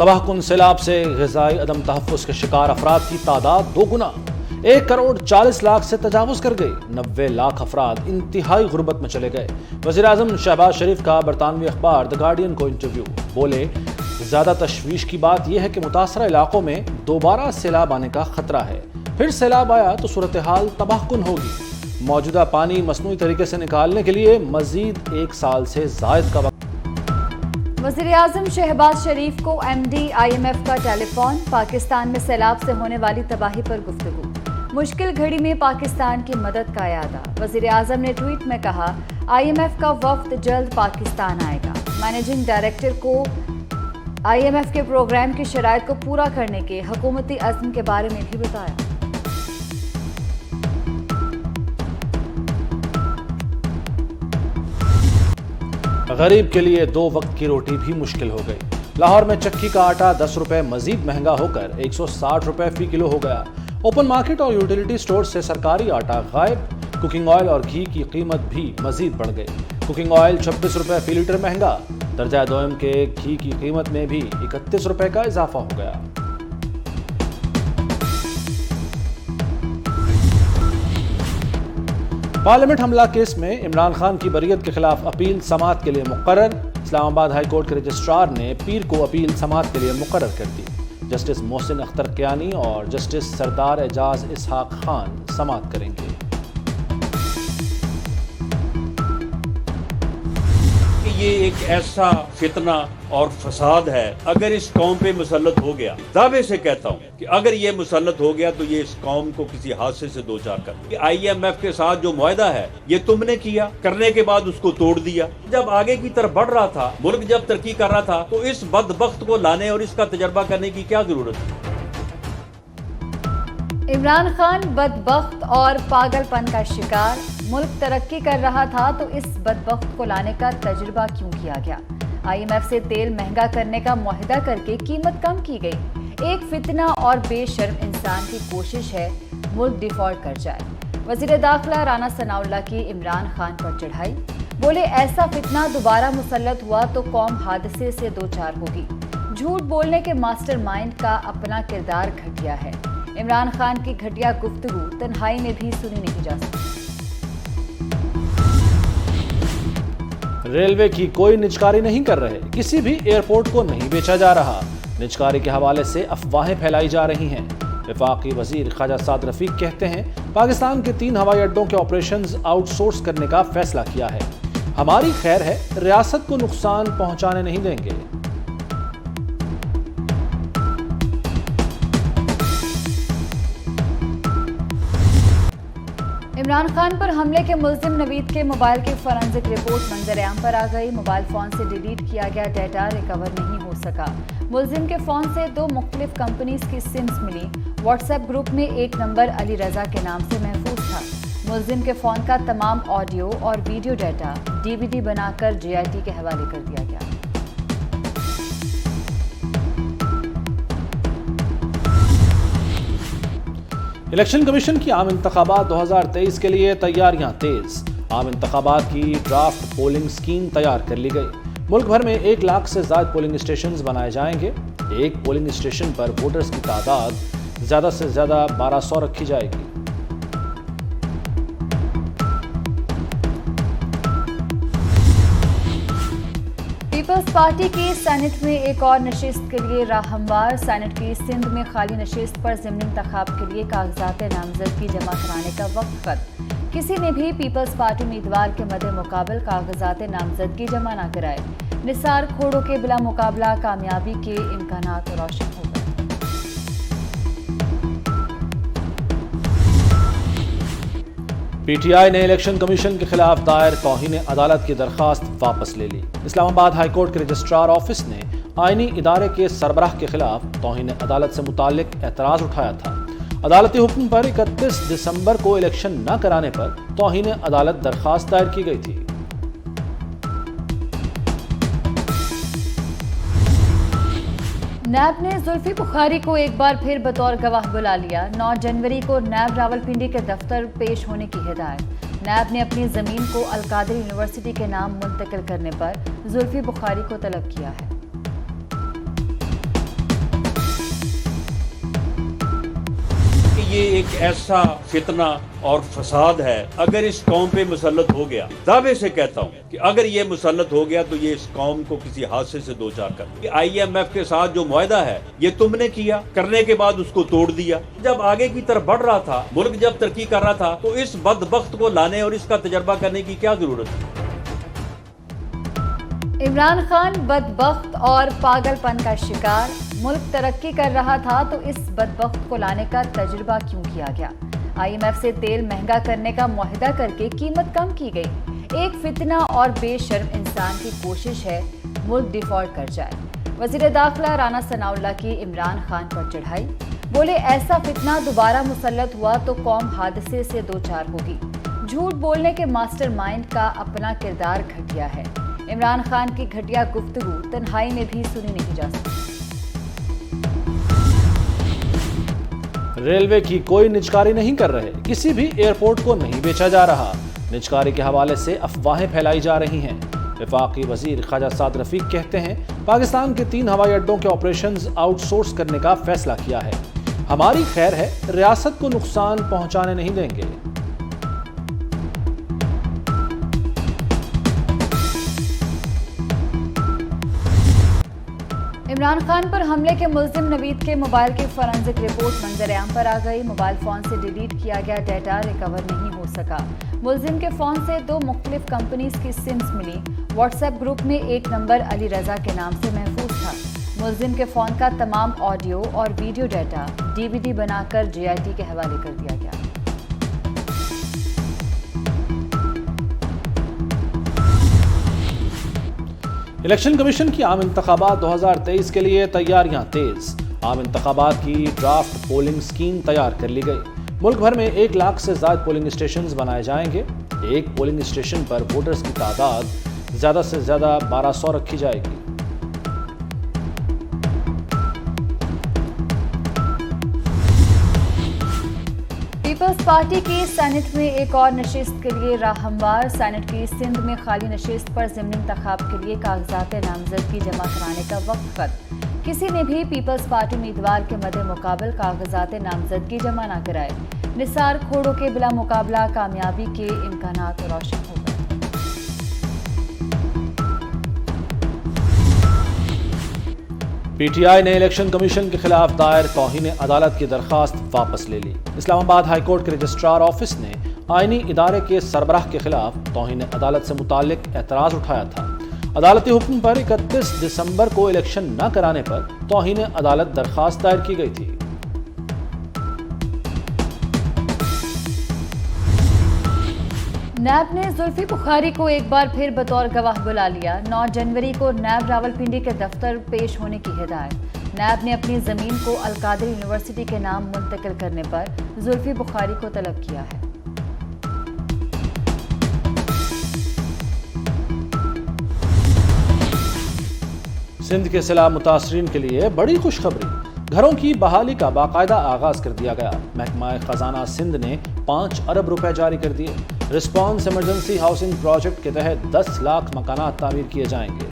तबाह कुन सैलाब से ग़िज़ाई अदम तहफ़्फ़ुज़ के शिकार अफराद की तादाद 2 गुना 1 करोड़ 40 लाख से तजावुज कर गई। 90 लाख अफराद इंतहाई गुर्बत में चले गए। वज़ीर आज़म शहबाज शरीफ का बरतानवी अखबार द गार्डियन को इंटरव्यू। बोले, ज़्यादा तशवीश की बात यह है कि मुतासरा इलाकों में दोबारा सैलाब आने का खतरा है। फिर सैलाब आया तो सूरत हाल तबाह कुन होगी। मौजूदा पानी मसनूई तरीके से निकालने के लिए मजीद 1 साल से ज़ायद का वक्त। वज़ीर आज़म शहबाज शरीफ को MD IMF का टेलीफोन। पाकिस्तान में सैलाब से होने वाली तबाही पर गुफ्तगू। मुश्किल घड़ी में पाकिस्तान की मदद का इरादा। वज़ीर आज़म ने ट्वीट में कहा, IMF का वफ्द जल्द पाकिस्तान आएगा। मैनेजिंग डायरेक्टर को IMF के प्रोग्राम की शराइत को पूरा करने के हुकूमती अज़्म के बारे में भी बताया। गरीब के लिए 2 वक्त की रोटी भी मुश्किल हो गई। लाहौर में चक्की का आटा 10 रुपए मजीद महंगा होकर 160 रुपए फी किलो हो गया। ओपन मार्केट और यूटिलिटी स्टोर से सरकारी आटा गायब। कुकिंग ऑयल और घी की कीमत भी मजीद बढ़ गई। कुकिंग ऑयल 26 रुपए फी लीटर महंगा। दर्जा दोयम के घी की कीमत में भी 31 रुपए का इजाफा हो गया। पार्लियामेंट हमला केस में इमरान खान की बरीयत के खिलाफ अपील समाअत के लिए मुकर्रर। इस्लामाबाद हाई कोर्ट के रजिस्ट्रार ने पीर को अपील समाअत के लिए मुकर्रर कर दी। जस्टिस मोहसिन अख्तर कियानी और जस्टिस सरदार एजाज इसहाक खान समाअत करेंगे। ये एक ऐसा फितना और फसाद है, अगर इस कौम पे मुसल्लत हो गया, दावे से कहता हूँ कि अगर ये मुसल्लत हो गया तो ये इस कौम को किसी हादसे से दो चार कर। IMF के साथ जो मुआहदा है ये तुमने किया, करने के बाद उसको तोड़ दिया। जब आगे की तरफ बढ़ रहा था, मुल्क जब तरक्की कर रहा था, तो इस बदबख्त को लाने और इसका तजर्बा करने की क्या जरूरत है। इमरान खान बदबख्त और पागलपन का शिकार। मुल्क तरक्की कर रहा था तो इस बदबख्त को लाने का तजुर्बा क्यों किया गया। IMF से तेल महंगा करने का मुआहदा करके कीमत कम की गई। एक फितना और बेशर्म इंसान की कोशिश है मुल्क डिफॉल्ट कर जाए। वज़ीर दाखिला राना सनाउल्लाह की इमरान खान पर चढ़ाई। बोले, ऐसा फितना दोबारा मुसल्लत हुआ तो कौम हादसे से दो चार होगी। झूठ बोलने के मास्टरमाइंड का अपना किरदार घटिया है। इमरान खान की घटिया गुफ्तगू तन्हाई में भी सुनी नहीं जा सकती। रेलवे की कोई निजकारी नहीं कर रहे। किसी भी एयरपोर्ट को नहीं बेचा जा रहा। निजकारी के हवाले से अफवाहें फैलाई जा रही हैं। वफाकी वजीर ख्वाजा साद रफीक कहते हैं, पाकिस्तान के 3 हवाई अड्डों के ऑपरेशंस आउटसोर्स करने का फैसला किया है। हमारी खैर है, रियासत को नुकसान पहुंचाने नहीं देंगे। इमरान खान पर हमले के मुल्जिम नवीद के मोबाइल की फॉरेंसिक रिपोर्ट मंजर-ए-आम पर आ गई। मोबाइल फोन से डिलीट किया गया डेटा रिकवर नहीं हो सका। मुल्जिम के फोन से 2 मुख्तलिफ कंपनीज की सिम्स मिली। व्हाट्सएप ग्रुप में एक नंबर अली रजा के नाम से महफूज था। मुल्जिम के फोन का तमाम ऑडियो और वीडियो डाटा DVD बनाकर JIT के हवाले कर दिया गया। इलेक्शन कमीशन की आम इंतखाबात 2023 के लिए तैयारियां तेज। आम इंतखाबात की ड्राफ्ट पोलिंग स्कीम तैयार कर ली गई। मुल्क भर में 1 लाख से ज्यादा पोलिंग स्टेशन बनाए जाएंगे। एक पोलिंग स्टेशन पर वोटर्स की तादाद ज्यादा से ज्यादा 1200 रखी जाएगी। पीपल्स पार्टी की सेनेट में एक और नशिस्त के लिए राह हमवार। सेनेट की सिंध में खाली नशिस्त पर ज़िमनी इंतखाब के लिए कागजात नामजदगी जमा कराने का वक्त खत्म। किसी ने भी पीपल्स पार्टी उम्मीदवार के मद्दे मुकाबल कागजात नामजदगी जमा न कराए। निसार खोड़ों के बिला मुकाबला कामयाबी के इम्कानात रोशन हो गए। PTI ने इलेक्शन कमीशन के खिलाफ दायर तौहीन अदालत की दरखास्त वापस ले ली। इस्लामाबाद हाई कोर्ट के रजिस्ट्रार ऑफिस ने आईनी इदारे के सरबराह के खिलाफ तौहीन अदालत से मुताल्लिक एतराज उठाया था। अदालती हुक्म पर 31 दिसंबर को इलेक्शन न कराने पर तौहीन अदालत दरखास्त दायर की गई थी। नैब ने जुल्फी बुखारी को एक बार फिर बतौर गवाह बुला लिया। 9 जनवरी को नैब रावलपिंडी के दफ्तर पेश होने की हिदायत। नैब ने अपनी जमीन को अलकादर यूनिवर्सिटी के नाम मुंतकिल करने पर जुल्फी बुखारी को तलब किया है। یہ ایک ایسا فتنہ اور فساد ہے اگر اس قوم پہ مسلط ہو گیا، دعوے سے کہتا ہوں کہ اگر یہ مسلط ہو گیا تو یہ اس قوم کو کسی حادثے سے دو چار کر دے۔ IMF کے ساتھ جو معاہدہ ہے یہ تم نے کیا، کرنے کے بعد اس کو توڑ دیا۔ جب آگے کی طرف بڑھ رہا تھا، ملک جب ترقی کر رہا تھا، تو اس بدبخت کو لانے اور اس کا تجربہ کرنے کی کیا ضرورت ہے؟ عمران خان بدبخت اور پاگل پن کا شکار، ملک ترقی کر رہا تھا تو اس بدبخت کو لانے کا تجربہ کیوں کیا گیا؟ IMF سے تیل مہنگا کرنے کا معاہدہ کر کے قیمت کم کی گئی۔ ایک فتنہ اور بے شرم انسان کی کوشش ہے ملک ڈیفالٹ کر جائے۔ وزیر داخلہ رانا ثناء اللہ کی عمران خان پر چڑھائی، بولے ایسا فتنہ دوبارہ مسلط ہوا تو قوم حادثے سے دوچار ہوگی۔ جھوٹ بولنے کے ماسٹر مائنڈ کا اپنا کردار گھٹیا ہے۔ عمران خان کی گھٹیا گفتگو تنہائی میں بھی سنی نہیں جا سکتی۔ ریلوے کی کوئی نجکاری نہیں کر رہے، کسی بھی ایئرپورٹ کو نہیں بیچا جا رہا۔ نجکاری کے حوالے سے افواہیں پھیلائی جا رہی ہیں۔ وفاقی وزیر خواجہ سعد رفیق کہتے ہیں پاکستان کے 3 ہوائی اڈوں کے آپریشنز آؤٹ سورس کرنے کا فیصلہ کیا ہے۔ ہماری خیر ہے، ریاست کو نقصان پہنچانے نہیں دیں گے۔ عمران خان پر حملے کے ملزم نوید کے موبائل کی فورنزک رپورٹ منظر عام پر آ گئی۔ موبائل فون سے ڈیلیٹ کیا گیا ڈیٹا ریکور نہیں ہو سکا۔ ملزم کے فون سے 2 مختلف کمپنیز کی سمز ملی۔ واٹس ایپ گروپ میں ایک نمبر علی رضا کے نام سے محفوظ تھا۔ ملزم کے فون کا تمام آڈیو اور ویڈیو ڈیٹا DVD بنا کر JIT کے حوالے کر دیا گیا۔ الیکشن کمیشن کی عام انتخابات 2023 کے لیے تیاریاں تیز۔ عام انتخابات کی ڈرافٹ پولنگ سکیم تیار کر لی گئی۔ ملک بھر میں 1 لاکھ سے زائد پولنگ اسٹیشنز بنائے جائیں گے۔ ایک پولنگ اسٹیشن پر ووٹرز کی تعداد زیادہ سے زیادہ 1200 رکھی جائے گی۔ پیپلز پارٹی کی سینٹ میں ایک اور نشست کے لیے راہ ہموار۔ سینٹ کی سندھ میں خالی نشست پر ضمنی انتخاب کے لیے کاغذات نامزدگی جمع کرانے کا وقت ختم۔ کسی نے بھی پیپلز پارٹی امیدوار کے مد مقابل کاغذات نامزدگی جمع نہ کرائے۔ نثار کھوڑوں کے بلا مقابلہ کامیابی کے امکانات روشن ہو گئے۔ PTI نے الیکشن کمیشن کے خلاف دائر توہین عدالت کی درخواست واپس لے لی۔ اسلام آباد ہائی کورٹ کے رجسٹرار آفس نے آئینی ادارے کے سربراہ کے خلاف توہین عدالت سے متعلق اعتراض اٹھایا تھا۔ عدالتی حکم پر 31 دسمبر کو الیکشن نہ کرانے پر توہین عدالت درخواست دائر کی گئی تھی۔ نیب نے زلفی بخاری کو ایک بار پھر بطور گواہ بلا لیا۔ 9 جنوری کو نیب راولپنڈی کے دفتر پیش ہونے کی ہدایت۔ نیب نے اپنی زمین کو القادری یونیورسٹی کے نام منتقل کرنے پر زلفی بخاری کو طلب کیا ہے۔ سندھ کے سیلاب متاثرین کے لیے بڑی خوشخبری، گھروں کی بحالی کا باقاعدہ آغاز کر دیا گیا۔ محکمہ خزانہ سندھ نے 5 ارب روپے جاری کر دیے۔ رسپانس ایمرجنسی ہاؤسنگ پروجیکٹ کے تحت 10 لاکھ مکانات تعمیر کیے جائیں گے۔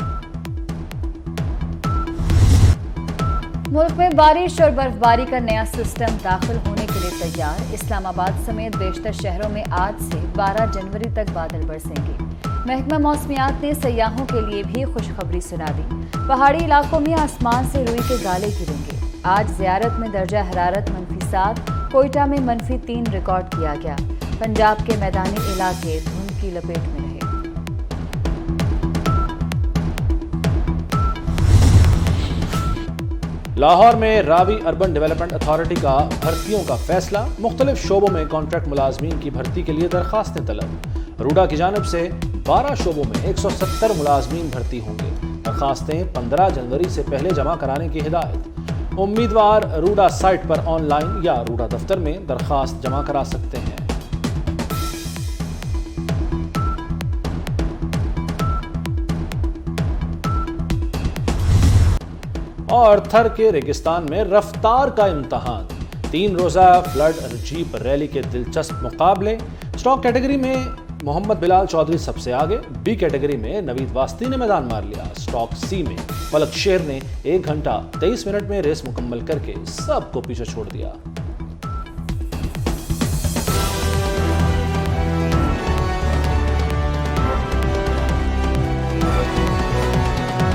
ملک میں بارش اور برف باری کا نیا سسٹم داخل ہونے کے لیے تیار۔ اسلام آباد سمیت بیشتر شہروں میں آج سے 12 جنوری تک بادل برسیں گے۔ محکمہ موسمیات نے سیاحوں کے لیے بھی خوشخبری سنا دی۔ پہاڑی علاقوں میں آسمان سے روئی کے گالے گریں گے۔ آج زیارت میں درجہ حرارت -7، کوئٹہ میں -3 ریکارڈ کیا گیا۔ پنجاب کے میدانی علاقے دھند کی لپیٹ میں رہے۔ لاہور میں راوی اربن ڈیولپمنٹ اتھارٹی کا بھرتیوں کا فیصلہ، مختلف شعبوں میں کانٹریکٹ ملازمین کی بھرتی کے لیے درخواستیں طلب۔ روڈا کی جانب سے 12 شعبوں میں 170 ملازمین بھرتی ہوں گے۔ درخواستیں 15 جنوری سے پہلے جمع کرانے کی ہدایت۔ امیدوار روڈا سائٹ پر آن لائن یا روڈا دفتر میں درخواست جمع کرا سکتے ہیں۔ اور تھر کے ریگستان میں رفتار کا امتحان، 3 روزہ فلڈ جیپ ریلی کے دلچسپ مقابلے۔ اسٹاک کیٹیگری میں محمد بلال چودھری سب سے آگے، بی کیٹیگری میں نوید واسطی نے میدان مار لیا۔ اسٹاک سی میں فلک شیر نے 1 گھنٹہ 23 منٹ میں ریس مکمل کر کے سب کو پیچھے چھوڑ دیا۔